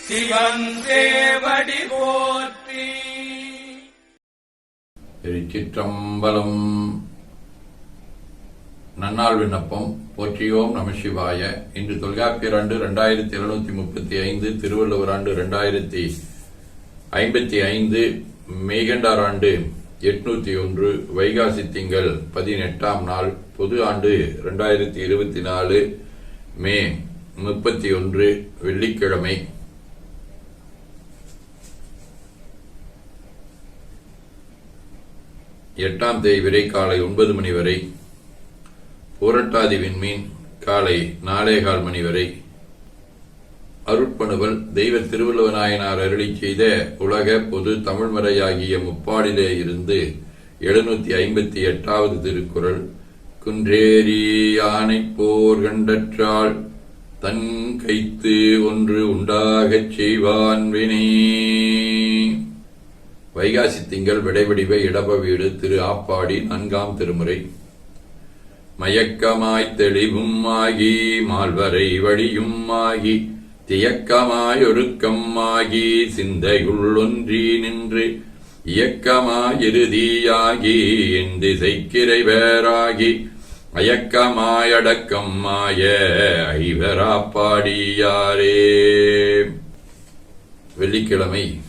சிவன் சேவடி போற்றி. திருச்சிற்றம்பலம். நன்னாள் விண்ணப்பம். போற்றியோம் நம சிவாய. இன்று தொல்காப்பியர் ஆண்டு 2735, திருவள்ளுவர் ஆண்டு 2055, மெய்கண்டார் ஆண்டு 801, வைகாசி திங்கள் 18ஆம் நாள், பொது ஆண்டு 2024, மே 31, வெள்ளிக்கிழமை. எட்டாம் தேய்விரை காலை 9 மணி வரை, பூரட்டாதி விண்மீன் காலை 4:15 மணி வரை. அருட்பணுவல் தெய்வ திருவள்ளுவநாயனார் அருளி செய்த உலக பொது தமிழ்மறையாகிய முப்பாடிலே இருந்து 758வது திருக்குறள். குன்றேறி யானை போர் கண்டற்றால் தன் கைத்து ஒன்று உண்டாகச் செய்வான் வினை. வைகாசி திங்கள் விடைவடிவ இடப வீடு திரு ஆப்பாடி 4ஆம் திருமுறை. மயக்கமாய்த் தெளிவும் ஆகி மால்வரை வழியும் ஆகி தியக்கமாயொருக்கம் ஆகி சிந்தையுள் ஒன்றி நின்று இயக்கமாயிறுதியாகி என் திசைக்கிறைவேராகி அயக்கமாயடக்கம் மாய ஐவராப்பாடியாரே. வெள்ளிக்கிழமை.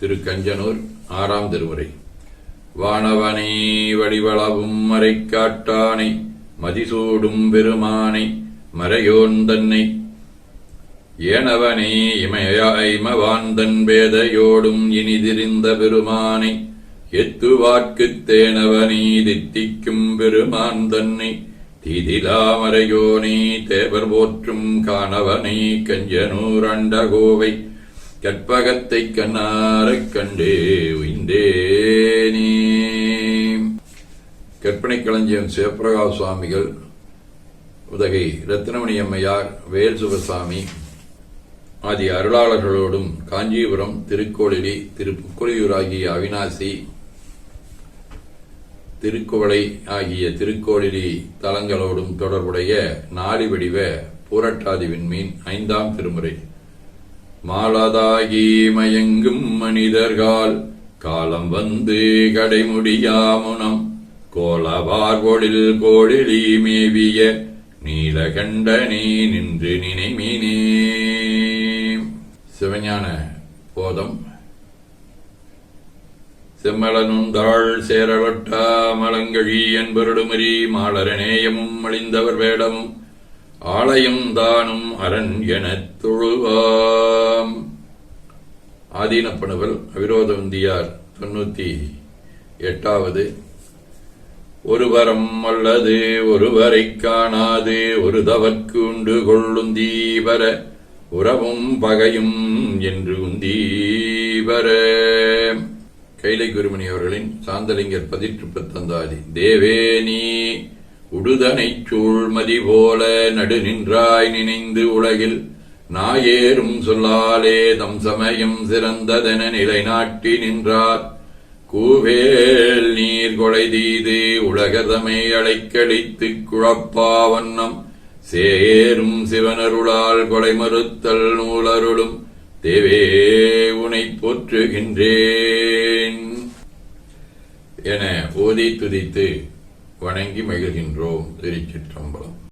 திருக்கஞ்சனூர் 6ஆம் திருமுறை. வானவனை வடிவளவும் மறைக்காட்டானை மதிசூடும் பெருமானை மறையோன் தன்னை ஏனவனை இமவாந்தன் வேதையோடும் இனிதிரிந்த பெருமானை எத்துவார்க்குத் தேனவனை தித்திக்கும் பெருமான் தன்னை தீதிலா மறையோனை தேவர் போற்றும் காணவனை கஞ்சனூர் அண்டகோவை கற்பகத்தைக் கண்ணாரக் கண்டே உய்ந்தேனே. கற்பனை களஞ்சியம் சிவபிரகாஷ் சுவாமிகள், உதகை ரத்னமணி அம்மையார், வேல் சுபசாமி ஆகிய அருளாளர்களோடும் காஞ்சிபுரம், திருக்கோளிலி, திருப்புக்குளியூர் ஆகிய அவிநாசி, திருக்குவளை ஆகிய திருக்கோளிலி தலங்களோடும் தொடர்புடைய நாடி வடிவ பூரட்டாதி விண்மீன் 5ஆம் திருமுறை. மாலதாகி மயங்கும் மனிதர்கால் காலம் வந்து கடைமுடியாமுனம் கோலவார்கொழில் கோழிலி மேவிய நீலகண்டனே நின்று நினைமினே. சிவஞான போதம். செம்மலனுந்தாள் சேரவட்டா மலங்கழி என்பருடுமரி மாலரநேயமும் அழிந்தவர் வேடமும் ஆலயம் தானும் அரண் எனத் தொழுவாம். ஆதீனப்பணுவல் அவிரோதவந்தியார் 98வது. ஒருவரம் அல்லது ஒருவரைக் காணாது ஒரு தவற்கு உண்டு கொள்ளும் தீவர உறவும் பகையும் என்று உந்தீவர. கைலை குருமணி அவர்களின் சாந்தலிங்கர் 18 தேவே நீ உடுதனைச் சூழ்மதி போல நடு நின்றாய் நினைந்து உலகில் நாயேறும் சொல்லாலே தம் சமயம் சிறந்ததென நிலைநாட்டி நின்றார். கூவேல் நீர் கொலை தீது உலகதமை அழைக்கழித்துக் குழப்பா வண்ணம் சேரும் சிவனருளால் கொலை மறுத்தல் நூலருளும் தேவே உனை போற்றுகின்றேன் என ஓதி துதித்து வணங்கி மகிழ்கின்றோம். திருச்சிற்றம்பலம்.